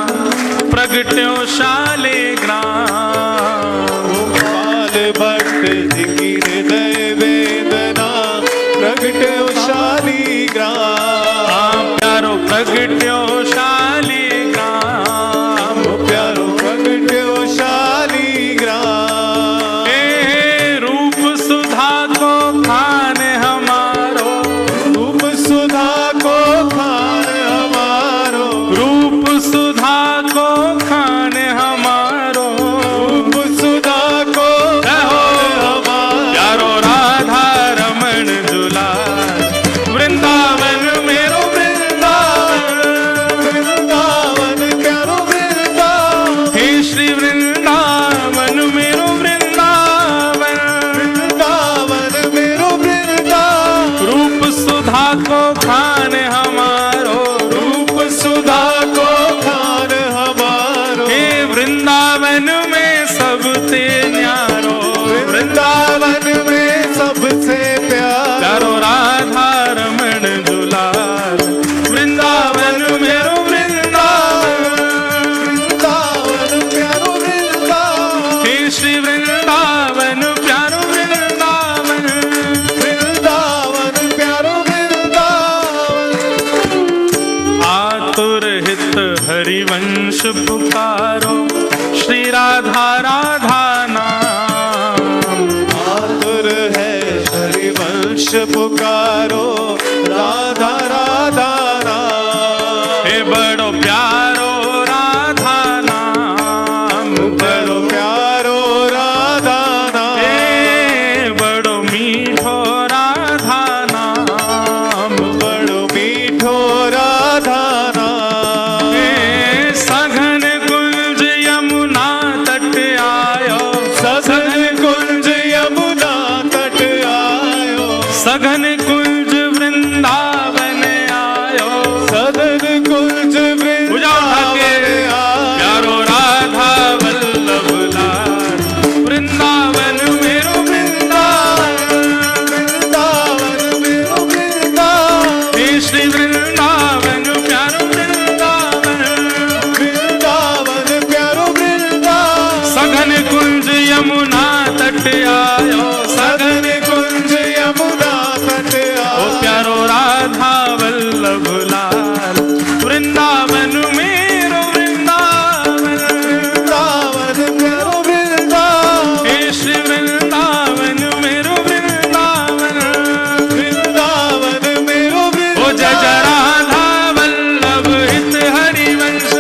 प्रगट्यो शालिग्राम, गोपाल भट्ट जी की हृदय वेदना, प्रगट्यो शालिग्राम, हाँ प्यारो प्रगट्यो शालिग्राम, प्यारो प्रगट्यो शालिग्राम, हे रूप सुधा को खान हमारो, रूप सुधा सुधा को खान हमारो, रूप सुधा को खान हमारो, हे वृंदावन में सबसे न्यारो, वृंदावन में सबसे प्यारो राधा रमण दुलार, वृंदावन मेरो वृंदावन, वृंदावन प्यारो वृंदावन, हे श्री वृंदावन प्यारो वृंदावन, वृंदावन प्यारो वृंदावन। आतुर हित हरिवंश पुकारो, श्री राधा राधा नाम, आतुर है हरिवंश पुकारो, राधा राधा नाम। हे बड़ो प्यारो राधा नाम, बड़ो प्यारो राधा नाम, हे बड़ो मीठो राधा नाम, बड़ो मीठो राधा नाम। हे सघन कुंज यमुना तट आयो, सघन कुंज यमुना तट आयो, सघन कुंज वृंदावन आयो, सघन कुंज वृंदावन आयो, प्यारो राधा वल्लभ लाल, वृंदावन मेरो वृंदावन, वृंदावन मेरो वृंदावन, हे श्री वृंदावन प्यारो वृंदावन, वृंदावन प्यारो वृंदावन। सघन कुंज यमुना तट आयो, सघन कुंज यमुना तट ओ आयो, प्यारो राधा वल्लभ लाल, वृंदावन मेरो वृंदावन, वृंदावन प्यारो वृंदावन, हे श्री वृंदावन मेरो वृंदावन, वृंदावन मेरो ओ जय जय राधा वल्लभ हित हरिवंश,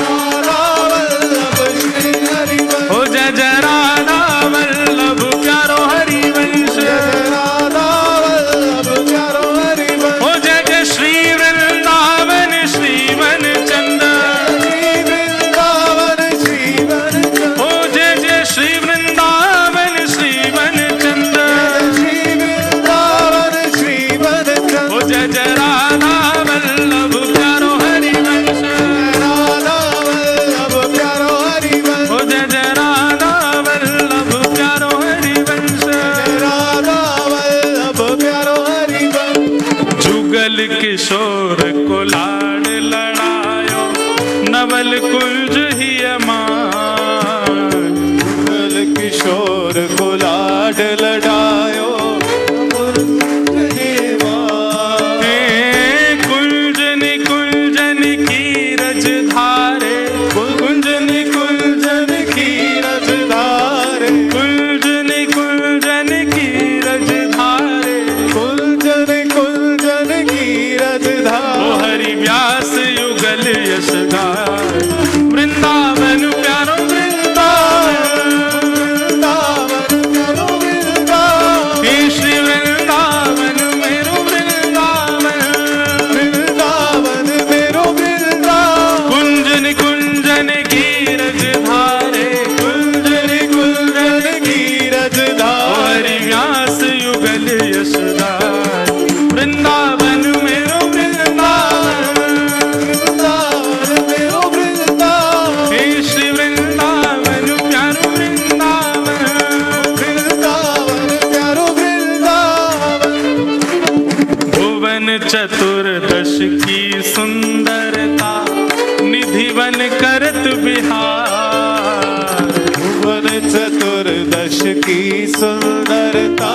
राधा वल्लभ श्री हरिवंश, ओ जय जय राधा वल्लभ प्यारो हरिवंश, राधा वल्लभ प्यारो हरिवंश। ओ जय जय श्री वृंदावन श्रीवन चंद, श्री वृंदावन श्रीवन चंद, ओ जय जय श्री वृंदावन श्रीवन चंद, श्री वृंदावन श्रीवन चंद, ओ जय जय राधा वल्लभ प्यारो हरिवंश, राधा वल्लभ प्यारो हरिवंश, ओ जय जय राधा वल्लभ प्यारो हरिवंश, राधा वल्लभ प्यारो हरिवंश। जुगल किशोर को लाड लड़ायो, नवल कुंज ही अमान, जुगल किशोर को लाड लड़ायो, हे कुंजन कुंजन की रज धारे, कुंजन कुंजन की रज धारे, कुंजन कुंजन की रज धारे, कुंजन कुंजन की रज ओ धारे। हरि व्यास युगल यश गाय, वृंदावन प्यारो वृंदावन, वृंदावन प्यारो वृंदावन, हे श्री वृंदावन मेरो वृंदावन, वृंदावन मेरो वृंदावन, कुंजन कुंजन की रज धारे, कुंजन कुंजन की रज ओ धारे। हरि व्यास युगल यश गाय, वृंदावन मेरो वृंदावन, वृंदावन मेरो वृंदावन, हे श्री वृंदावन प्यारो वृंदावन, वृंदावन प्यारो वृंदावन। भुवन चतुर्दश की सुंदरता, निधिवन करत बिहार, भुवन चतुर्दश की सुंदरता,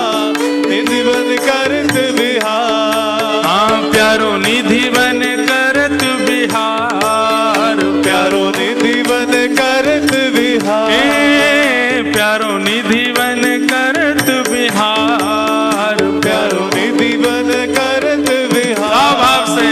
निधिवन करत विहार। हाँ प्यारो निधिवन करत बिहार, प्यारो निधिवन करत विहार, हे प्यारो निधिवन करत बिहार, प्यारो निधिवन करत विहार। भाव से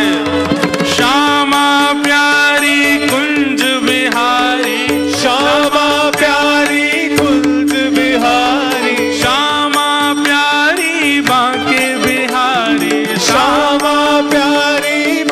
श्यामा प्यारी कुंज बिहारी, श्यामा प्यारी कुंज बिहारी, श्यामा प्यारी बांके बिहारी, श्यामा प्यारी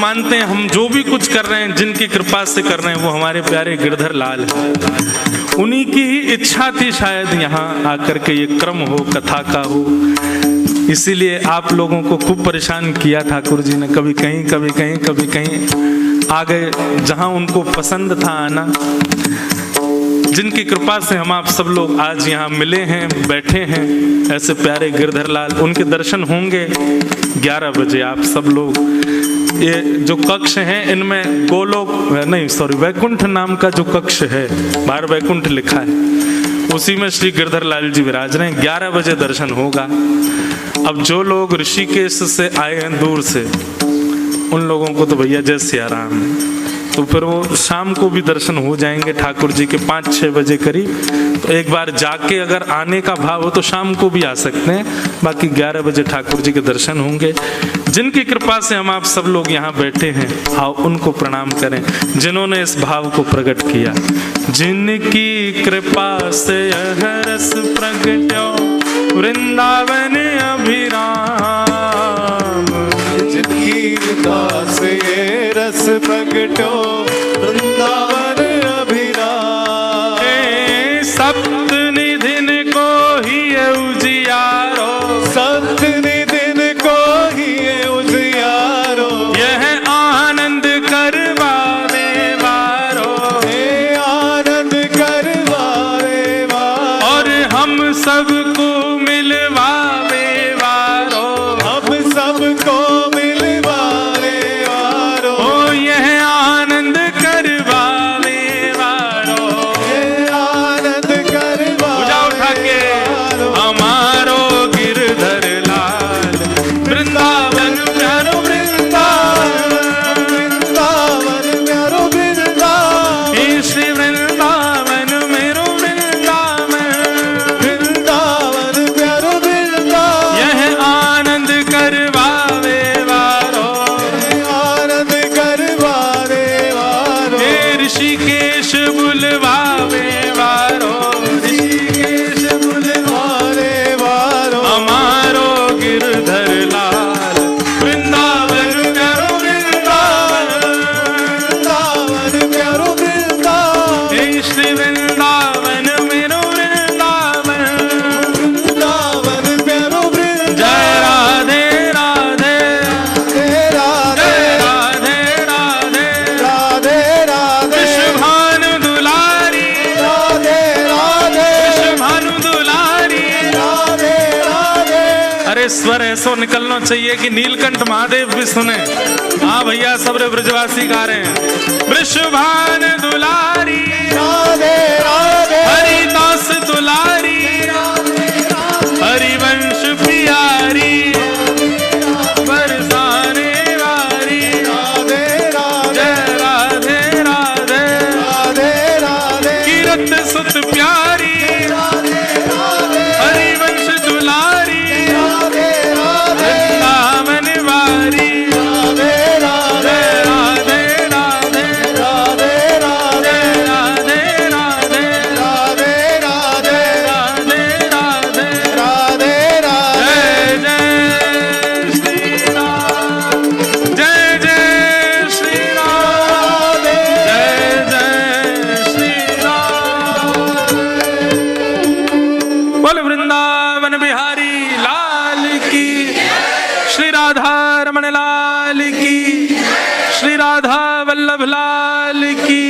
मानते हैं हम जो भी कुछ कर रहे हैं, जिनकी कृपा से कर रहे हैं, वो हमारे प्यारे गिरधर लाल हैं। उन्हीं की ही इच्छा थी शायद यहाँ आकर के ये क्रम हो, कथा का हो। इसीलिए आप लोगों को खूब परेशान किया ठाकुर जी ने, कभी कहीं कभी कहीं कभी कहीं आ गए जहाँ उनको पसंद था आना। जिनकी कृपा से हम आप सब लोग आज यहाँ मिले हैं, बैठे हैं, ऐसे प्यारे गिरधर लाल, उनके दर्शन होंगे 11 बजे। आप सब लोग, ये जो कक्ष हैं इनमें गोलोक नहीं सॉरी वैकुंठ नाम का जो कक्ष है, बाहर वैकुंठ लिखा है, उसी में श्री गिरधर लाल जी विराज रहे हैं। 11 बजे दर्शन होगा। अब जो लोग ऋषिकेश से आए हैं दूर से, उन लोगों को तो भैया जय सिया राम, तो फिर वो शाम को भी दर्शन हो जाएंगे ठाकुर जी के 5-6 बजे करीब। तो एक बार जाके अगर आने का भाव हो तो शाम को भी आ सकते हैं, बाकी 11 बजे ठाकुर जी के दर्शन होंगे। जिनकी कृपा से हम आप सब लोग यहाँ बैठे हैं, आओ उनको प्रणाम करें जिन्होंने इस भाव को प्रकट किया। जिनकी कृपा से यह रस प्रगट्यो वृंदावन अभिराम, जिनकी कृपा से ये रस प्रगटो वृंदावन अभिराम। सप्त निधिन को ही उजियारो, सप्त निधिन को ही उजियारो, यह आनंद करवावे वारो, हे आनंद करवावे वारो, और हम सबको मिलवावे वारो, हम सबको मिलवावे वारो, ओ यह आनंद करवावे वारो, हे आनंद करवावे पूजा उठा के वारो। हमारो गिरधर लाल वृंदावन प्यारो वृंदावन, वृंदावन प्यारो वृंदावन, हे श्री वृंदावन मेरो वृंदावन, वृंदावन प्यारो वृंदावन, यह आनंद करवावे वारो, आनंद करवावे वारो, हे ऋषिकेश बुलवावे वारो, ऋषिकेश बुलवावे वारो, हमारो गिरधर लाल वृंदावन प्यारो वृंदावन, वृंदावन प्यारो वृंदावन, हे श्री वृंदावन मेरो वृंदावन, वृंदावन प्यारो वृंदावन, जय राधे राधे, राधे जय राधे राधे, राधे राधे, विश्वभानु दुलारी, राधे राधे, विश्वभानु दुलारी। राधे राधे, अरे स्वर ऐसो निकलना चाहिए कि नीलकंठ महादेव भी सुने। हाँ भैया, सब रे ब्रजवासी गा रहे हैं। वृषभान दुलारी, राधे राधे, हरिदास दुलारी, हरिवंश प्यारी, बरसाने वारी, राधे राधे, जय राधे राधे, राधे राधे, कीरत सुत प्यारी, हरिवंश दुलारी, राधे राधे, वृंदावन वारी, राधे राधे, राधे राधे राधे राधे, राधे राधे राधे राधे, राधे राधे, राधे राधे, जय जय श्री राम, जय जय श्री राम, जय जय श्री राम। बोल वृंदावन बिहारी लाल की, श्री राधा रमण लाल की, श्री राधा वल्लभ लाल की,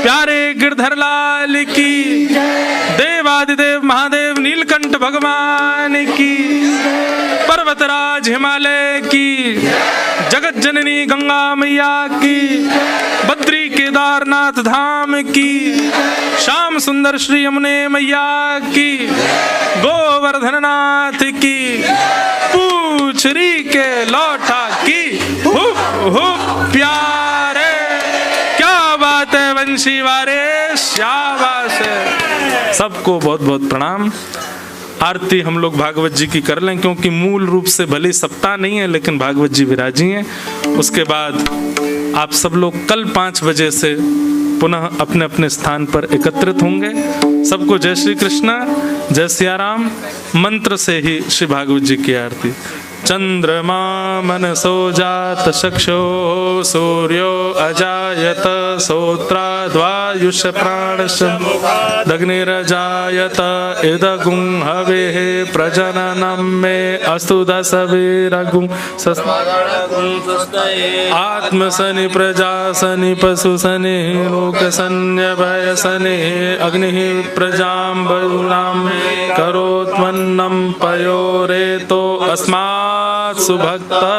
प्यारे गिरधर लाल की, देवादिदेव महादेव नीलकंठ भगवान की, पर्वतराज हिमालय की, जगत जननी गंगा मैया की, बद्री केदारनाथ धाम की, श्याम सुंदर श्री यमुने मैया की, गोवर्धननाथ की, पूछरी के लौटा की, हुप हुप प्यारे, क्या बात है वंशी वारे, शाबाश है। सबको बहुत बहुत प्रणाम। आरती हम लोग भागवत जी की कर लें, क्योंकि मूल रूप से भले सप्ताह नहीं है लेकिन भागवत जी विराजी हैं। उसके बाद आप सब लोग कल 5 बजे से पुनः अपने अपने स्थान पर एकत्रित होंगे। सबको जय श्री कृष्णा, जय सिया राम। मंत्र से ही श्री भागवत जी की आरती। चंद्रमा मनसो जात चक्षो सूर्यो अजायत श्रोत्राद्वायुष प्राणश दग्निरजायत इदगुं हवेः प्रजननं मे अस्तु दशवीरगुं आत्मसनि प्रजासनि पशुसनि लोकसन्यभयसनि अग्निः प्रजां बहूनां करोत्मन्नं पयोरेतो अस्मात् सुभक्ता